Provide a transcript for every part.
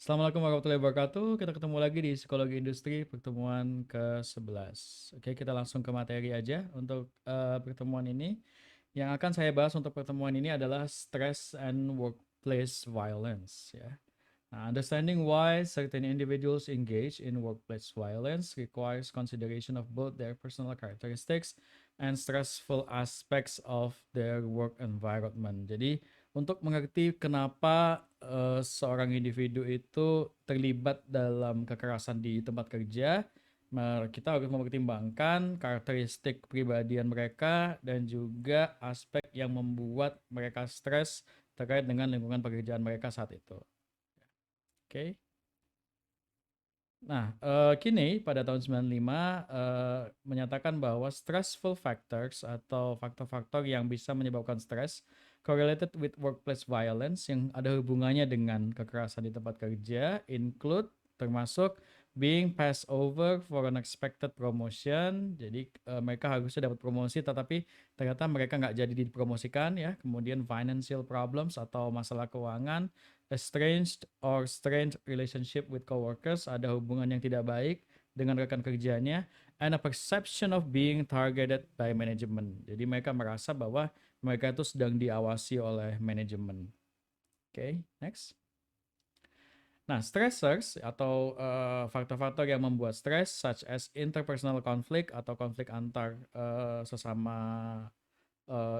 Assalamualaikum warahmatullahi wabarakatuh. Kita ketemu lagi di Psikologi Industri pertemuan ke-11. Oke, kita langsung ke materi aja untuk pertemuan ini. Yang akan saya bahas untuk pertemuan ini adalah stress and workplace violence ya. Nah, understanding why certain individuals engage in workplace violence requires consideration of both their personal characteristics and stressful aspects of their work environment. Jadi, untuk mengerti kenapa seorang individu itu terlibat dalam kekerasan di tempat kerja, kita harus mempertimbangkan karakteristik kepribadian mereka dan juga aspek yang membuat mereka stres terkait dengan lingkungan pekerjaan mereka saat itu. Oke. Nah, Kinney pada tahun 95 menyatakan bahwa stressful factors atau faktor-faktor yang bisa menyebabkan stres correlated with workplace violence yang ada hubungannya dengan kekerasan di tempat kerja include termasuk being passed over for unexpected promotion. Jadi mereka harusnya dapat promosi tetapi ternyata mereka nggak jadi dipromosikan ya. Kemudian financial problems atau masalah keuangan, estranged or strained relationship with coworkers, ada hubungan yang tidak baik dengan rekan kerjanya, and a perception of being targeted by management. Jadi mereka merasa bahwa mereka itu sedang diawasi oleh manajemen. Oke, next. Nah, stressors atau faktor-faktor yang membuat stres such as interpersonal conflict atau konflik antar sesama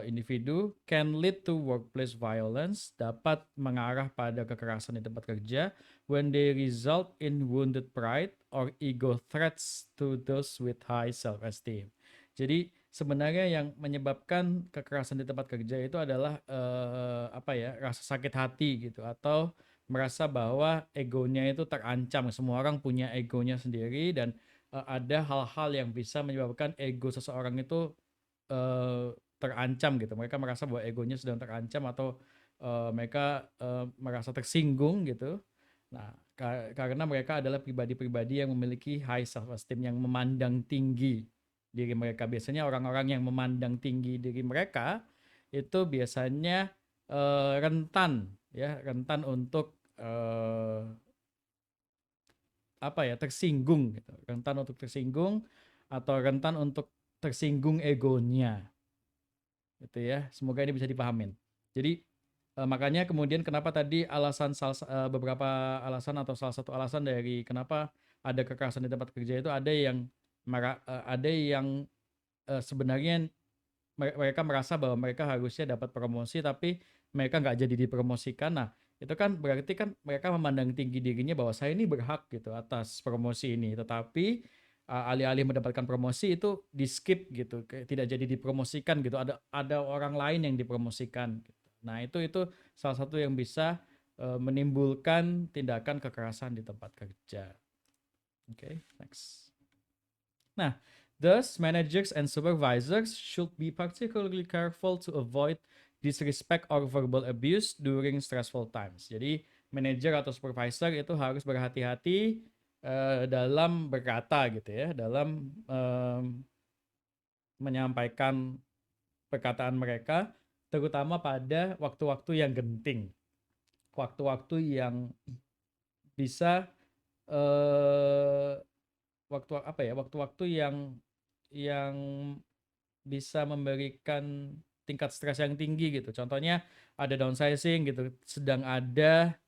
individu can lead to workplace violence, dapat mengarah pada kekerasan di tempat kerja when they result in wounded pride or ego threats to those with high self-esteem. Jadi sebenarnya yang menyebabkan kekerasan di tempat kerja itu adalah rasa sakit hati gitu atau merasa bahwa egonya itu terancam. Semua orang punya egonya sendiri dan ada hal-hal yang bisa menyebabkan ego seseorang itu terancam gitu. Mereka merasa bahwa egonya sedang terancam atau mereka merasa tersinggung gitu. Nah, karena mereka adalah pribadi-pribadi yang memiliki high self esteem, yang memandang tinggi diri mereka. Biasanya orang-orang yang memandang tinggi diri mereka itu biasanya rentan untuk tersinggung gitu. Rentan untuk tersinggung atau rentan untuk tersinggung egonya gitu ya. Semoga ini bisa dipahamin. Jadi makanya kemudian kenapa tadi beberapa alasan atau salah satu alasan dari kenapa ada kekerasan di tempat kerja itu ada yang sebenarnya mereka merasa bahwa mereka harusnya dapat promosi tapi mereka nggak jadi dipromosikan. Nah, itu kan berarti kan mereka memandang tinggi dirinya bahwa saya ini berhak gitu atas promosi ini. Tetapi alih-alih mendapatkan promosi itu di skip gitu, tidak jadi dipromosikan gitu. Ada orang lain yang dipromosikan gitu. Nah, itu salah satu yang bisa menimbulkan tindakan kekerasan di tempat kerja. Oke, next. Nah, thus managers and supervisors should be particularly careful to avoid disrespect or verbal abuse during stressful times. Jadi, manajer atau supervisor itu harus berhati-hati dalam berkata gitu ya, dalam menyampaikan perkataan mereka, terutama pada waktu-waktu yang genting, waktu-waktu yang bisa eh, waktu-waktu yang bisa memberikan tingkat stres yang tinggi gitu. Contohnya ada downsizing gitu, sedang ada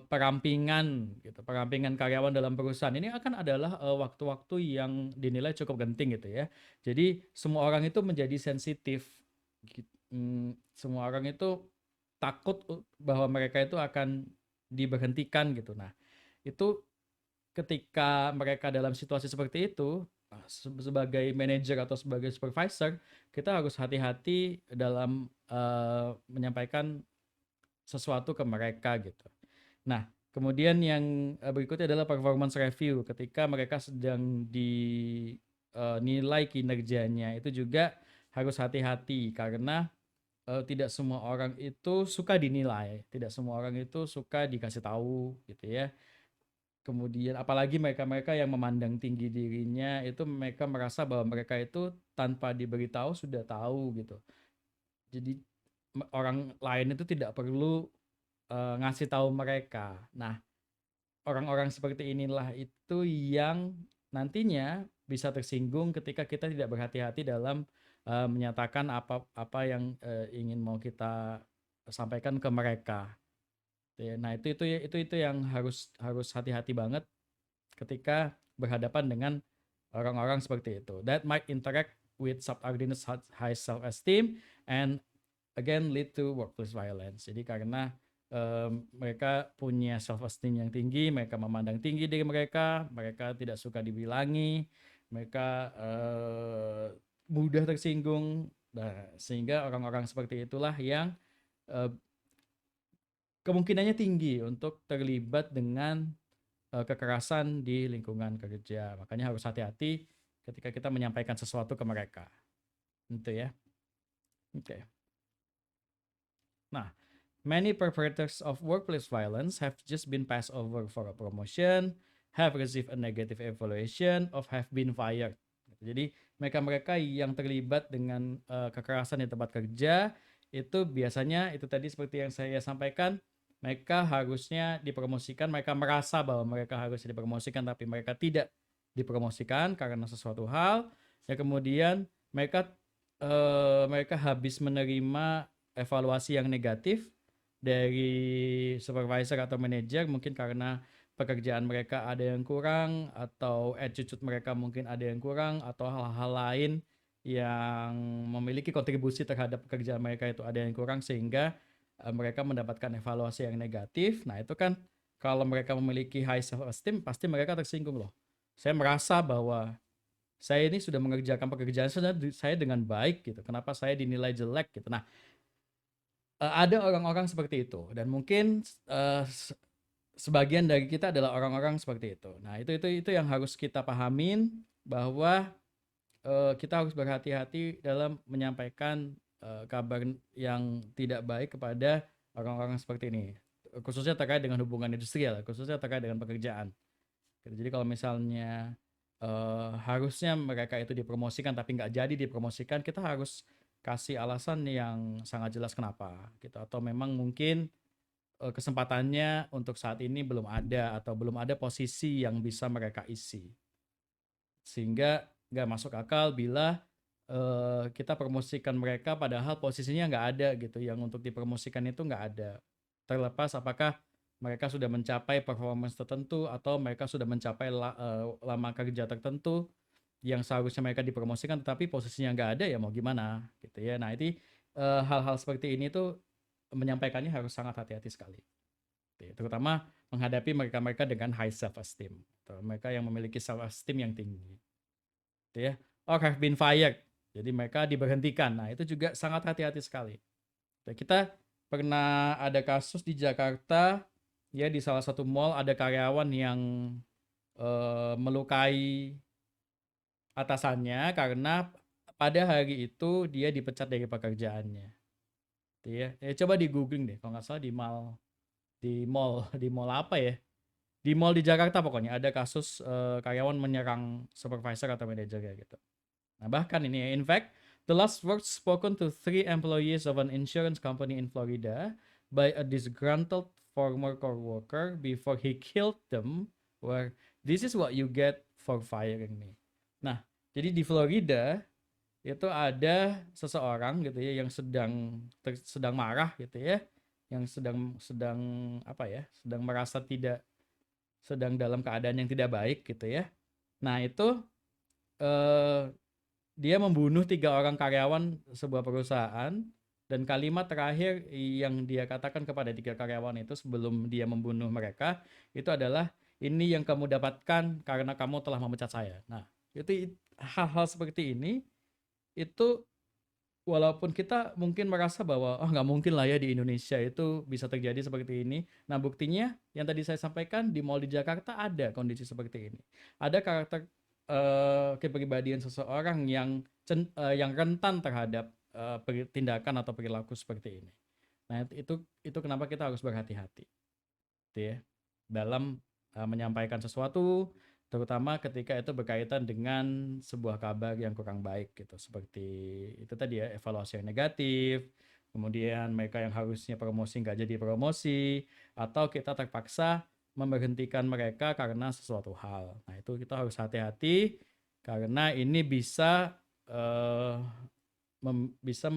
perampingan gitu, perampingan karyawan dalam perusahaan. Ini akan adalah waktu-waktu yang dinilai cukup genting gitu ya. Jadi semua orang itu menjadi sensitif. Semua orang itu takut bahwa mereka itu akan diberhentikan gitu. Nah, itu ketika mereka dalam situasi seperti itu, sebagai manajer atau sebagai supervisor, kita harus hati-hati dalam menyampaikan sesuatu ke mereka gitu. Nah, kemudian yang berikutnya adalah performance review. Ketika mereka sedang dinilai kinerjanya, itu juga harus hati-hati karena tidak semua orang itu suka dinilai, tidak semua orang itu suka dikasih tahu gitu ya. Kemudian apalagi mereka-mereka yang memandang tinggi dirinya itu mereka merasa bahwa mereka itu tanpa diberitahu sudah tahu gitu. Jadi orang lain itu tidak perlu ngasih tahu mereka. Nah, orang-orang seperti inilah itu yang nantinya bisa tersinggung ketika kita tidak berhati-hati dalam menyatakan apa yang ingin mau kita sampaikan ke mereka. Ya, nah, itu yang harus harus hati-hati banget ketika berhadapan dengan orang-orang seperti itu. That might interact with subordinates high self-esteem and again lead to workplace violence. Jadi karena mereka punya self esteem yang tinggi, mereka memandang tinggi diri mereka, mereka tidak suka dibilangi, mereka mudah tersinggung. Nah, sehingga orang-orang seperti itulah yang kemungkinannya tinggi untuk terlibat dengan kekerasan di lingkungan kerja. Makanya harus hati-hati ketika kita menyampaikan sesuatu ke mereka. Gitu ya. Oke. Nah, many perpetrators of workplace violence have just been passed over for a promotion, have received a negative evaluation, or have been fired. Jadi mereka-mereka yang terlibat dengan kekerasan di tempat kerja itu biasanya itu tadi seperti yang saya sampaikan, mereka harusnya dipromosikan, mereka merasa bahwa mereka harus dipromosikan tapi mereka tidak dipromosikan karena sesuatu hal, ya kemudian mereka mereka habis menerima evaluasi yang negatif dari supervisor atau manajer mungkin karena pekerjaan mereka ada yang kurang atau attitude mereka mungkin ada yang kurang atau hal-hal lain yang memiliki kontribusi terhadap pekerjaan mereka itu ada yang kurang sehingga mereka mendapatkan evaluasi yang negatif. Nah, itu kan kalau mereka memiliki high self esteem pasti mereka tersinggung loh. Saya merasa bahwa saya ini sudah mengerjakan pekerjaan saya dengan baik gitu. Kenapa saya dinilai jelek gitu. Nah, ada orang-orang seperti itu dan mungkin sebagian dari kita adalah orang-orang seperti itu. Nah, itu yang harus kita pahamin bahwa kita harus berhati-hati dalam menyampaikan kabar yang tidak baik kepada orang-orang seperti ini. Khususnya terkait dengan hubungan industrial, khususnya terkait dengan pekerjaan. Jadi kalau misalnya harusnya mereka itu dipromosikan tapi nggak jadi dipromosikan, kita harus kasih alasan yang sangat jelas kenapa gitu. Atau memang mungkin kesempatannya untuk saat ini belum ada atau belum ada posisi yang bisa mereka isi. Sehingga nggak masuk akal bila kita promosikan mereka padahal posisinya nggak ada gitu. Yang untuk dipromosikan itu nggak ada. Terlepas apakah mereka sudah mencapai performance tertentu atau mereka sudah mencapai lama kerja tertentu yang seharusnya mereka dipromosikan tetapi posisinya nggak ada ya mau gimana gitu ya. Nah, itu hal-hal seperti ini tuh menyampaikannya harus sangat hati-hati sekali. Terutama menghadapi mereka-mereka dengan high self esteem atau mereka yang memiliki self esteem yang tinggi. Gitu ya. Or have been fired. Jadi mereka diberhentikan. Nah, itu juga sangat hati-hati sekali. Kita pernah ada kasus di Jakarta ya di salah satu mall ada karyawan yang melukai atasannya karena pada hari itu dia dipecat dari pekerjaannya. Ya, coba di googling deh kalau nggak salah di mall di mall apa ya? Di mall di Jakarta pokoknya ada kasus karyawan menyerang supervisor atau manajer kayak gitu. Nah, bahkan ini ya, in fact, the last words spoken to 3 employees of an insurance company in Florida by a disgruntled former coworker before he killed them were, "This is what you get for firing me." Nah, jadi di Florida itu ada seseorang gitu ya yang sedang marah gitu ya, yang sedang sedang apa ya, sedang merasa sedang dalam keadaan yang tidak baik gitu ya. Nah, itu dia membunuh 3 orang karyawan sebuah perusahaan dan kalimat terakhir yang dia katakan kepada 3 karyawan itu sebelum dia membunuh mereka itu adalah, "Ini yang kamu dapatkan karena kamu telah memecat saya." Nah, itu hal-hal seperti ini itu walaupun kita mungkin merasa bahwa, "Oh, nggak mungkin lah ya di Indonesia itu bisa terjadi seperti ini." Nah, buktinya yang tadi saya sampaikan di mall di Jakarta ada kondisi seperti ini. Ada karakter kepribadian seseorang yang rentan terhadap tindakan atau perilaku seperti ini. Nah, itu kenapa kita harus berhati-hati, gitu ya, dalam menyampaikan sesuatu, terutama ketika itu berkaitan dengan sebuah kabar yang kurang baik gitu. Seperti itu tadi ya, evaluasi yang negatif, kemudian mereka yang harusnya promosi nggak jadi promosi, atau kita terpaksa memberhentikan mereka karena sesuatu hal. Nah, itu kita harus hati-hati karena ini bisa eh, bisa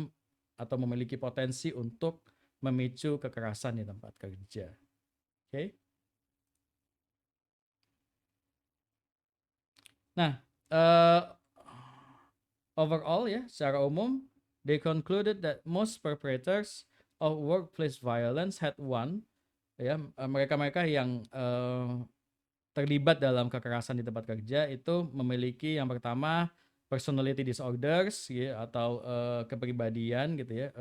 atau memiliki potensi untuk memicu kekerasan di tempat kerja. Oke. Nah, overall ya, secara umum, they concluded that most perpetrators of workplace violence had one, ya, mereka-mereka yang terlibat dalam kekerasan di tempat kerja itu memiliki yang pertama personality disorders, ya, atau kepribadian gitu ya,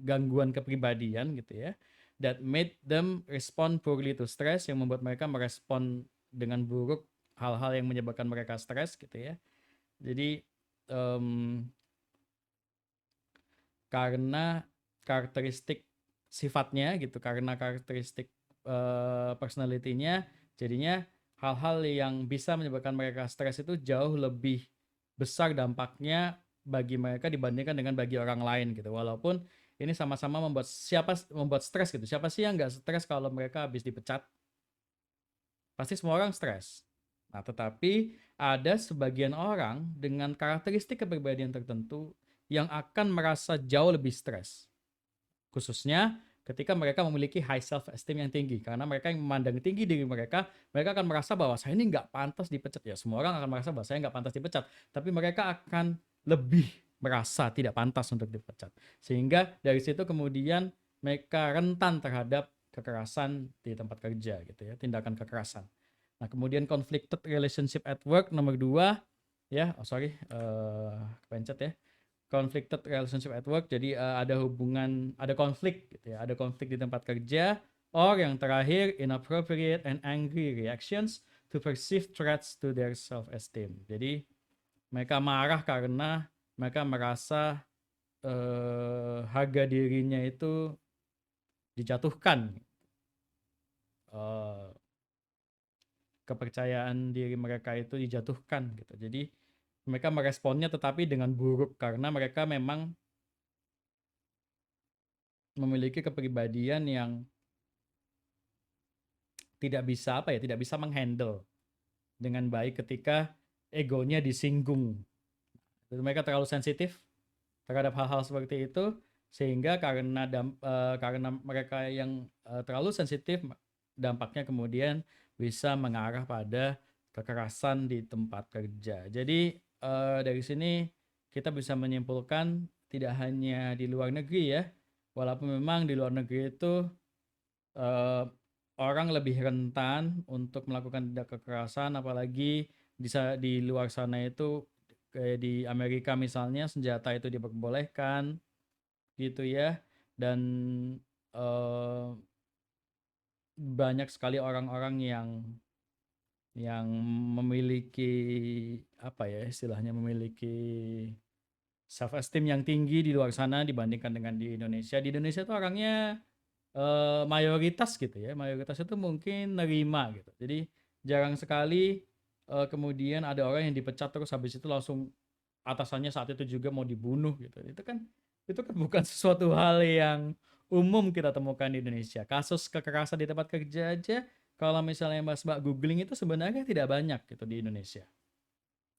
gangguan kepribadian gitu ya, that made them respond poorly to stress, yang membuat mereka merespon dengan buruk hal-hal yang menyebabkan mereka stres gitu ya. Jadi karena karakteristik sifatnya gitu, karena karakteristik personality-nya, jadinya hal-hal yang bisa menyebabkan mereka stres itu jauh lebih besar dampaknya bagi mereka dibandingkan dengan bagi orang lain gitu. Walaupun ini sama-sama membuat stres gitu. Siapa sih yang nggak stres kalau mereka habis dipecat? Pasti semua orang stres. Nah, tetapi ada sebagian orang dengan karakteristik kepribadian tertentu yang akan merasa jauh lebih stres. Khususnya ketika mereka memiliki high self esteem yang tinggi. Karena mereka yang memandang tinggi diri mereka akan merasa bahwa saya ini nggak pantas dipecat. Ya, semua orang akan merasa bahwa saya nggak pantas dipecat. Tapi mereka akan lebih merasa tidak pantas untuk dipecat. Sehingga dari situ kemudian mereka rentan terhadap kekerasan di tempat kerja gitu ya, tindakan kekerasan. Nah, kemudian conflicted relationship at work nomor 2 ya, kepencet ya. Conflicted relationship at work, jadi ada konflik gitu ya, ada konflik di tempat kerja. Or yang terakhir, inappropriate and angry reactions to perceived threats to their self-esteem. Jadi mereka marah karena mereka merasa harga dirinya itu dijatuhkan, kepercayaan diri mereka itu dijatuhkan gitu. Jadi mereka meresponnya tetapi dengan buruk karena mereka memang memiliki kepribadian yang tidak bisa menghandle dengan baik ketika egonya disinggung. Jadi mereka terlalu sensitif terhadap hal-hal seperti itu, sehingga karena mereka yang terlalu sensitif, dampaknya kemudian bisa mengarah pada kekerasan di tempat kerja. Jadi dari sini kita bisa menyimpulkan tidak hanya di luar negeri ya, walaupun memang di luar negeri itu orang lebih rentan untuk melakukan tindak kekerasan, apalagi di luar sana itu kayak di Amerika misalnya senjata itu diperbolehkan gitu ya, dan banyak sekali orang-orang yang memiliki istilahnya memiliki self esteem yang tinggi di luar sana dibandingkan dengan di Indonesia. Di Indonesia tuh orangnya mayoritas gitu ya, mayoritas itu mungkin nerima gitu. Jadi jarang sekali kemudian ada orang yang dipecat terus habis itu langsung atasannya saat itu juga mau dibunuh gitu. Itu kan bukan sesuatu hal yang umum kita temukan di Indonesia. Kasus kekerasan di tempat kerja aja kalau misalnya Mbak googling itu sebenarnya tidak banyak gitu di Indonesia.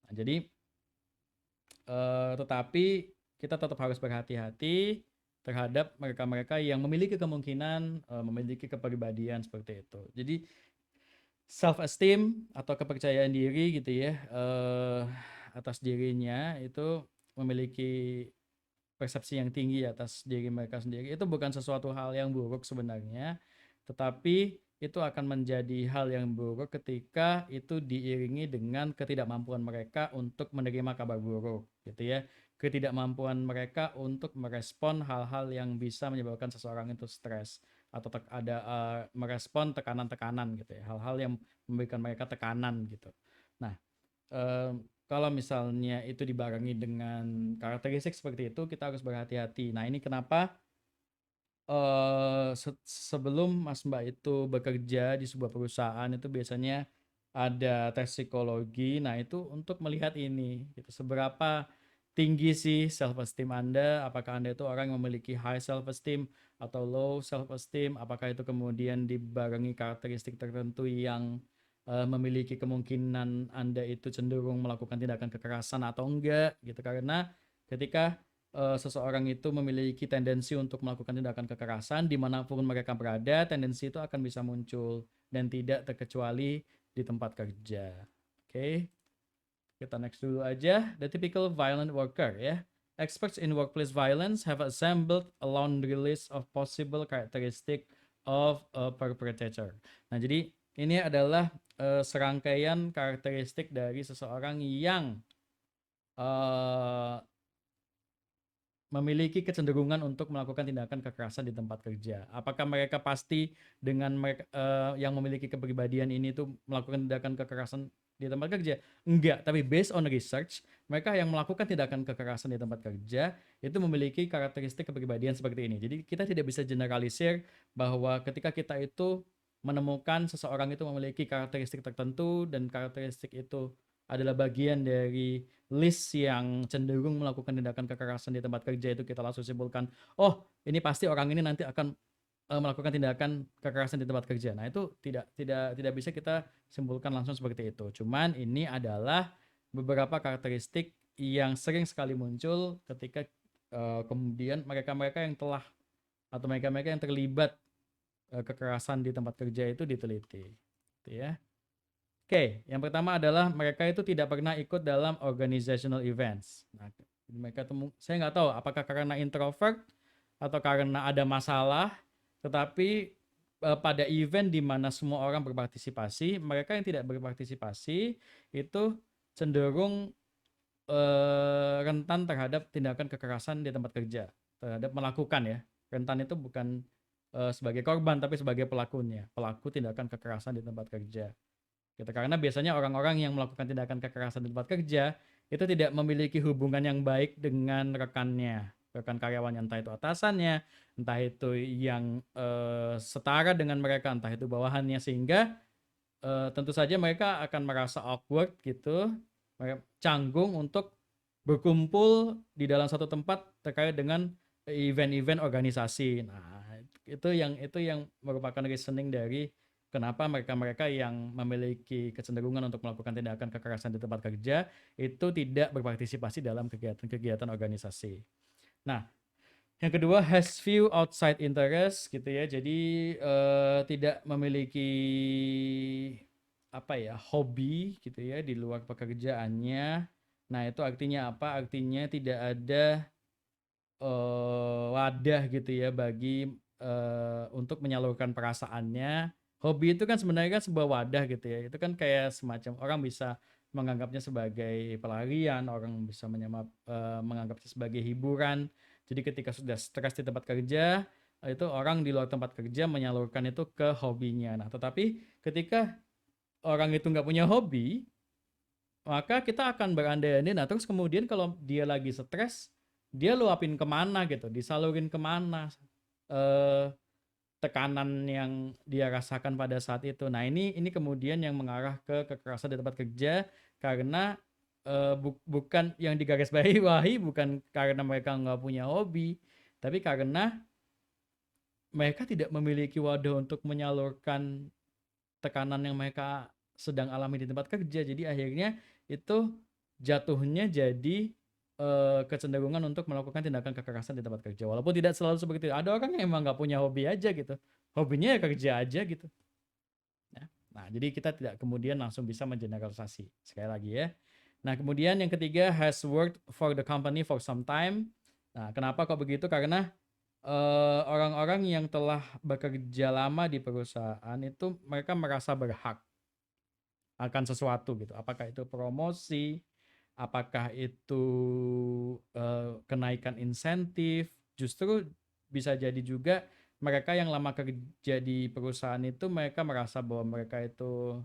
Nah, jadi tetapi kita tetap harus berhati-hati terhadap mereka-mereka yang memiliki kemungkinan memiliki kepribadian seperti itu. Jadi self esteem atau kepercayaan diri gitu ya, atas dirinya itu memiliki persepsi yang tinggi atas diri mereka sendiri, itu bukan sesuatu hal yang buruk sebenarnya, tetapi itu akan menjadi hal yang buruk ketika itu diiringi dengan ketidakmampuan mereka untuk menerima kabar buruk gitu ya, ketidakmampuan mereka untuk merespon hal-hal yang bisa menyebabkan seseorang itu stres atau merespon tekanan-tekanan gitu ya, hal-hal yang memberikan mereka tekanan gitu. Nah, kalau misalnya itu dibarengi dengan karakteristik seperti itu, kita harus berhati-hati. Nah, ini kenapa sebelum Mas Mbak itu bekerja di sebuah perusahaan itu biasanya ada tes psikologi. Nah, itu untuk melihat ini gitu, seberapa tinggi sih self esteem Anda? Apakah Anda itu orang yang memiliki high self esteem atau low self esteem? Apakah itu kemudian dibarengi karakteristik tertentu yang memiliki kemungkinan Anda itu cenderung melakukan tindakan kekerasan atau enggak gitu. Karena ketika seseorang itu memiliki tendensi untuk melakukan tindakan kekerasan dimanapun mereka berada, tendensi itu akan bisa muncul dan tidak terkecuali di tempat kerja. Oke. Kita next dulu aja. The typical violent worker ya. Experts in workplace violence have assembled a laundry list of possible characteristic of a perpetrator. Nah, jadi ini adalah serangkaian karakteristik dari seseorang yang memiliki kecenderungan untuk melakukan tindakan kekerasan di tempat kerja. Apakah mereka pasti dengan mereka, yang memiliki kepribadian ini tuh melakukan tindakan kekerasan di tempat kerja? Enggak, tapi based on research, mereka yang melakukan tindakan kekerasan di tempat kerja itu memiliki karakteristik kepribadian seperti ini. Jadi kita tidak bisa generalisir bahwa ketika kita itu menemukan seseorang itu memiliki karakteristik tertentu dan karakteristik itu adalah bagian dari list yang cenderung melakukan tindakan kekerasan di tempat kerja itu kita langsung simpulkan, oh ini pasti orang ini nanti akan melakukan tindakan kekerasan di tempat kerja. Nah itu tidak bisa kita simpulkan langsung seperti itu. Cuman ini adalah beberapa karakteristik yang sering sekali muncul ketika kemudian mereka-mereka yang telah atau mereka-mereka yang terlibat kekerasan di tempat kerja itu diteliti, gitu ya. Oke, yang pertama adalah mereka itu tidak pernah ikut dalam organizational events. Nah, mereka saya nggak tahu apakah karena introvert atau karena ada masalah, tetapi pada event di mana semua orang berpartisipasi, mereka yang tidak berpartisipasi itu cenderung rentan terhadap tindakan kekerasan di tempat kerja, terhadap melakukan ya. Rentan itu bukan sebagai korban, tapi sebagai pelakunya, pelaku tindakan kekerasan di tempat kerja. Gitu. Karena biasanya orang-orang yang melakukan tindakan kekerasan di tempat kerja itu tidak memiliki hubungan yang baik dengan rekannya, rekan karyawannya, entah itu atasannya, entah itu yang setara dengan mereka, entah itu bawahannya, sehingga tentu saja mereka akan merasa awkward gitu, mereka canggung untuk berkumpul di dalam satu tempat terkait dengan event-event organisasi. Nah, itu yang merupakan reasoning dari kenapa mereka-mereka yang memiliki kecenderungan untuk melakukan tindakan kekerasan di tempat kerja itu tidak berpartisipasi dalam kegiatan-kegiatan organisasi. Nah, yang kedua has few outside interest gitu ya. Jadi tidak memiliki hobi gitu ya di luar pekerjaannya. Nah, itu artinya apa? Artinya tidak ada wadah gitu ya bagi untuk menyalurkan perasaannya. Hobi itu kan sebenarnya kan sebuah wadah gitu ya. Itu kan kayak semacam orang bisa menganggapnya sebagai pelarian, orang bisa menganggapnya sebagai hiburan. Jadi ketika sudah stres di tempat kerja, itu orang di luar tempat kerja menyalurkan itu ke hobinya. Nah, tetapi ketika orang itu nggak punya hobi, maka kita akan berandai-andai. Nah, terus kemudian kalau dia lagi stres, dia luapin kemana gitu, disalurin kemana tekanan yang dia rasakan pada saat itu. Nah, ini kemudian yang mengarah ke kekerasan di tempat kerja karena bukan yang digarisbawahi bukan karena mereka nggak punya hobi, tapi karena mereka tidak memiliki wadah untuk menyalurkan tekanan yang mereka sedang alami di tempat kerja. Jadi akhirnya itu jatuhnya jadi kecenderungan untuk melakukan tindakan kekerasan di tempat kerja. Walaupun tidak selalu seperti itu. Ada orang yang emang nggak punya hobi aja gitu. Hobinya ya kerja aja gitu. Nah, jadi kita tidak kemudian langsung bisa mengeneralisasi. Sekali lagi ya. Nah, kemudian yang ketiga has worked for the company for some time. Nah, kenapa kok begitu? Karena orang-orang yang telah bekerja lama di perusahaan itu mereka merasa berhak akan sesuatu gitu. Apakah itu promosi, apakah itu kenaikan insentif, justru bisa jadi juga mereka yang lama kerja di perusahaan itu mereka merasa bahwa mereka itu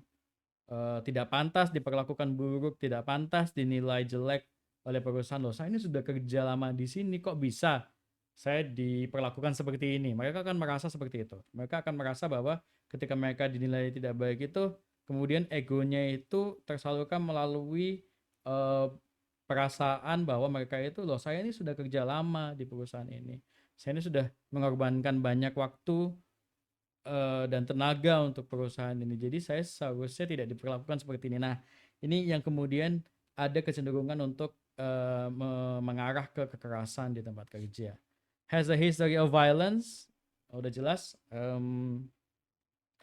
tidak pantas diperlakukan buruk, tidak pantas dinilai jelek oleh perusahaan. Loh, saya ini sudah kerja lama di sini kok bisa saya diperlakukan seperti ini. Mereka akan merasa seperti itu. Mereka akan merasa bahwa ketika mereka dinilai tidak baik itu kemudian egonya itu tersalurkan melalui perasaan bahwa mereka itu, loh saya ini sudah kerja lama di perusahaan ini, saya ini sudah mengorbankan banyak waktu dan tenaga untuk perusahaan ini, jadi saya seharusnya tidak diperlakukan seperti ini. Nah, ini yang kemudian ada kecenderungan untuk mengarah ke kekerasan di tempat kerja. Has a history of violence, udah jelas.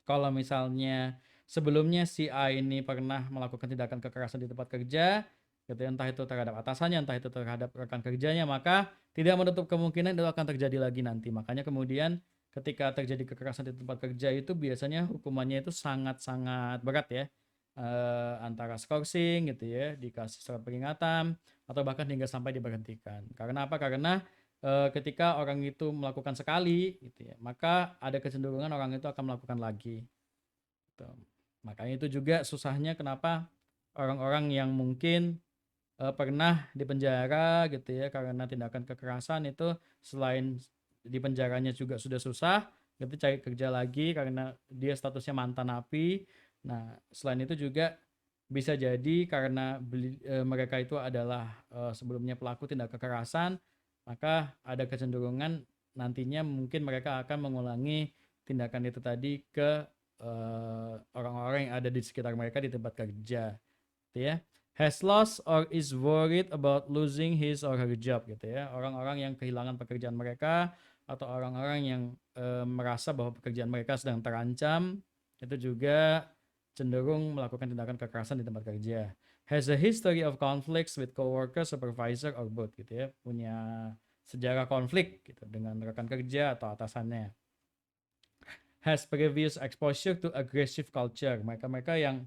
Kalau misalnya sebelumnya si A ini pernah melakukan tindakan kekerasan di tempat kerja, gitu ya, entah itu terhadap atasannya, entah itu terhadap rekan kerjanya, maka tidak menutup kemungkinan itu akan terjadi lagi nanti. Makanya kemudian ketika terjadi kekerasan di tempat kerja itu biasanya hukumannya itu sangat-sangat berat ya. Antara skorsing gitu ya, dikasih surat peringatan, atau bahkan hingga sampai diberhentikan. Karena apa? Karena ketika orang itu melakukan sekali gitu ya, maka ada kecenderungan orang itu akan melakukan lagi gitu. Makanya itu juga susahnya kenapa orang-orang yang mungkin pernah di penjara gitu ya karena tindakan kekerasan itu, selain di penjaranya juga sudah susah gitu cari kerja lagi karena dia statusnya mantan napi. Nah, selain itu juga bisa jadi karena mereka itu adalah sebelumnya pelaku tindak kekerasan, maka ada kecenderungan nantinya mungkin mereka akan mengulangi tindakan itu tadi ke orang-orang yang ada di sekitar mereka di tempat kerja gitu ya. Has lost or is worried about losing his or her job gitu ya. Orang-orang yang kehilangan pekerjaan mereka atau orang-orang yang merasa bahwa pekerjaan mereka sedang terancam, itu juga cenderung melakukan tindakan kekerasan di tempat kerja. Has a history of conflicts with coworker, supervisor, or both gitu ya. Punya sejarah konflik gitu dengan rekan kerja atau atasannya. Has previous exposure to aggressive culture. Mereka-mereka yang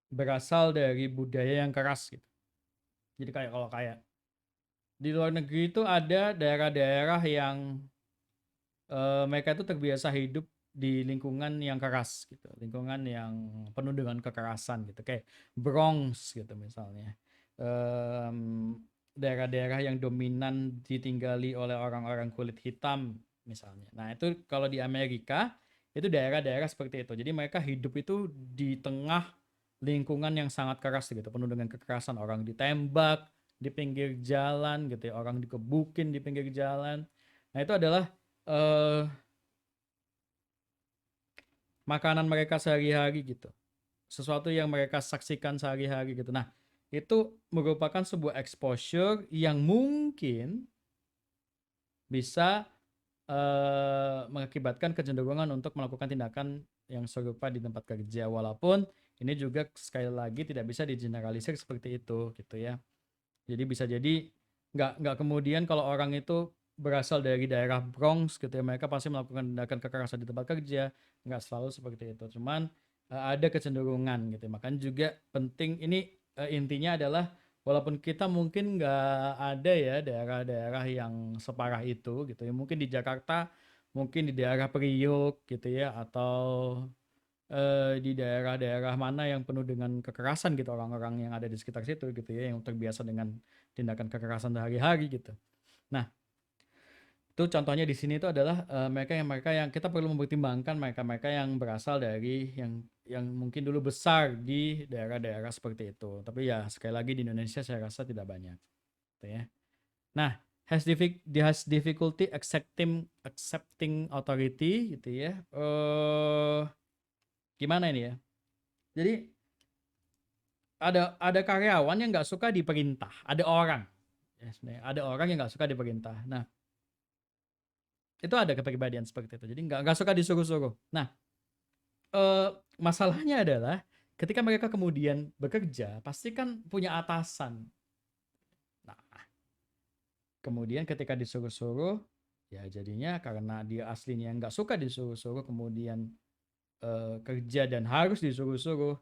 berasal dari budaya yang keras gitu. Jadi kalau kayak di luar negeri itu ada daerah-daerah yang mereka itu terbiasa hidup di lingkungan yang keras gitu, lingkungan yang penuh dengan kekerasan gitu, kayak Bronx gitu misalnya. Daerah-daerah yang dominan ditinggali oleh orang-orang kulit hitam misalnya. Nah, itu kalau di Amerika itu daerah-daerah seperti itu. Jadi mereka hidup itu di tengah lingkungan yang sangat keras gitu, penuh dengan kekerasan, orang ditembak di pinggir jalan gitu ya, orang dikebukin di pinggir jalan. Nah, itu adalah eh, makanan mereka sehari-hari gitu. Sesuatu yang mereka saksikan sehari-hari gitu. Nah, itu merupakan sebuah exposure yang mungkin bisa mengakibatkan kecenderungan untuk melakukan tindakan yang serupa di tempat kerja, walaupun ini juga sekali lagi tidak bisa digeneralisir seperti itu gitu ya. Jadi bisa jadi nggak kemudian kalau orang itu berasal dari daerah Bronx gitu ya, mereka pasti melakukan tindakan kekerasan di tempat kerja. Nggak selalu seperti itu. Cuman ada kecenderungan gitu. Makanya juga penting ini, intinya adalah walaupun kita mungkin nggak ada ya daerah-daerah yang separah itu gitu ya. Mungkin di Jakarta, mungkin di daerah Priuk gitu ya, atau di daerah-daerah mana yang penuh dengan kekerasan gitu, orang-orang yang ada di sekitar situ gitu ya, yang terbiasa dengan tindakan kekerasan sehari-hari gitu. Nah, itu contohnya di sini itu adalah mereka yang kita perlu mempertimbangkan, mereka-mereka yang berasal dari yang mungkin dulu besar di daerah-daerah seperti itu. Tapi ya sekali lagi di Indonesia saya rasa tidak banyak, gitu ya. Nah, has difficulty accepting authority gitu ya. Gimana ini ya? Jadi ada karyawan yang nggak suka diperintah, ada orang ya, sebenarnya ada orang yang nggak suka diperintah. Nah, itu ada kepribadian seperti itu, jadi nggak suka disuruh-suruh. Nah, masalahnya adalah ketika mereka kemudian bekerja pasti kan punya atasan. Nah, kemudian ketika disuruh-suruh ya jadinya karena dia aslinya nggak suka disuruh-suruh, kemudian kerja dan harus disuruh-suruh.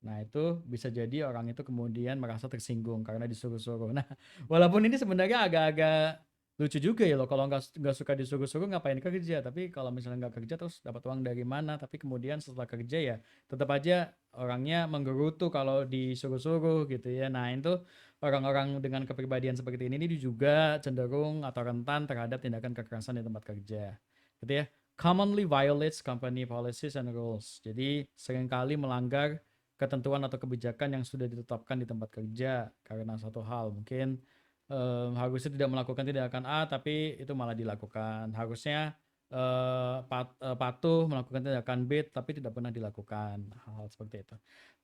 Nah, itu bisa jadi orang itu kemudian merasa tersinggung karena disuruh-suruh. Nah, walaupun ini sebenarnya agak-agak lucu juga ya loh, kalau nggak suka disuruh-suruh ngapain kerja, tapi kalau misalnya nggak kerja terus dapat uang dari mana, tapi kemudian setelah kerja ya tetap aja orangnya menggerutu kalau disuruh-suruh gitu ya. Nah, itu orang-orang dengan kepribadian seperti ini juga cenderung atau rentan terhadap tindakan kekerasan di tempat kerja gitu ya. Commonly violates company policies and rules. Jadi seringkali melanggar ketentuan atau kebijakan yang sudah ditetapkan di tempat kerja karena satu hal mungkin harusnya tidak melakukan tindakan A tapi itu malah dilakukan. Harusnya patuh melakukan tindakan B tapi tidak pernah dilakukan. Hal-hal seperti itu.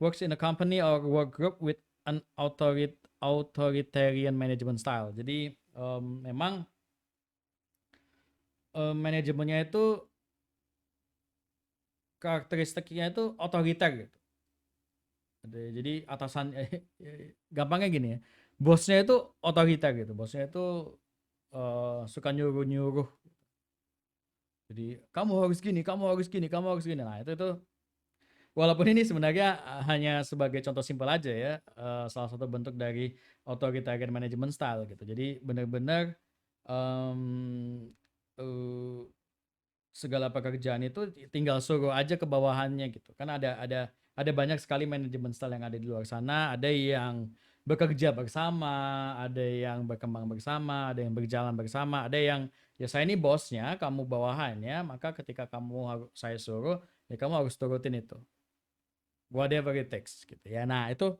Works in a company or work group with an authoritarian management style. Jadi memang manajemennya itu karakteristiknya itu otoriter gitu. Jadi atasan gampangnya gini ya. Bosnya itu otoriter gitu. Bosnya itu suka nyuruh-nyuruh. Jadi kamu harus gini, kamu harus gini, kamu harus gini. Nah, itu walaupun ini sebenarnya hanya sebagai contoh simpel aja ya, salah satu bentuk dari authoritarian management style gitu. Jadi benar-benar segala pekerjaan itu tinggal suruh aja ke bawahannya gitu. Kan ada banyak sekali manajemen style yang ada di luar sana, ada yang bekerja bersama, ada yang berkembang bersama, ada yang berjalan bersama, ada yang ya saya ini bosnya, kamu bawahannya, maka ketika saya suruh, ya kamu harus turutin itu. Whatever it takes gitu ya. Nah, itu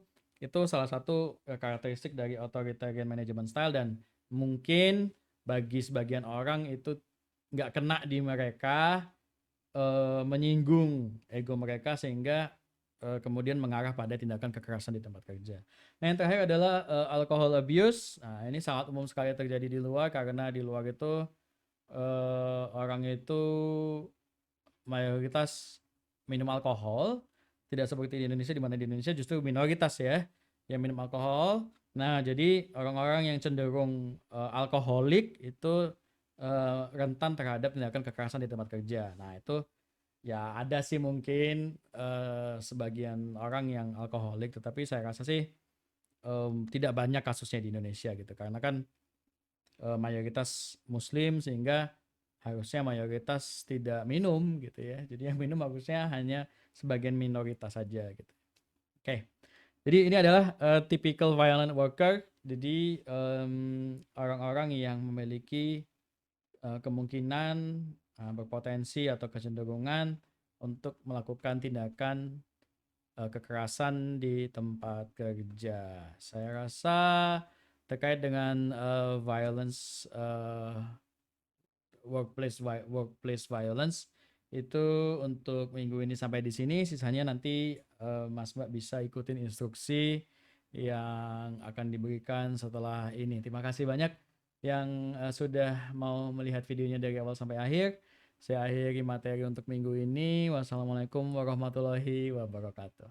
salah satu karakteristik dari authoritarian management style dan mungkin bagi sebagian orang itu nggak kena di mereka, menyinggung ego mereka sehingga kemudian mengarah pada tindakan kekerasan di tempat kerja. Nah, yang terakhir adalah alcohol abuse. Nah, ini sangat umum sekali terjadi di luar karena di luar itu orang itu mayoritas minum alkohol, tidak seperti di Indonesia di mana di Indonesia justru minoritas ya yang minum alkohol. Nah, jadi orang-orang yang cenderung alkoholik itu rentan terhadap tindakan kekerasan di tempat kerja. Nah, itu ya ada sih mungkin sebagian orang yang alkoholik, tetapi saya rasa sih tidak banyak kasusnya di Indonesia gitu. Karena kan mayoritas muslim sehingga harusnya mayoritas tidak minum gitu ya. Jadi yang minum harusnya hanya sebagian minoritas saja gitu. Oke. Jadi ini adalah typical violent worker. Jadi orang-orang yang memiliki kemungkinan berpotensi atau kecenderungan untuk melakukan tindakan kekerasan di tempat kerja. Saya rasa terkait dengan violence workplace violence itu untuk minggu ini sampai di sini. Sisanya nanti Mas Mbak bisa ikutin instruksi yang akan diberikan setelah ini. Terima kasih banyak yang sudah mau melihat videonya dari awal sampai akhir. Saya akhiri materi untuk minggu ini. Wassalamualaikum warahmatullahi wabarakatuh.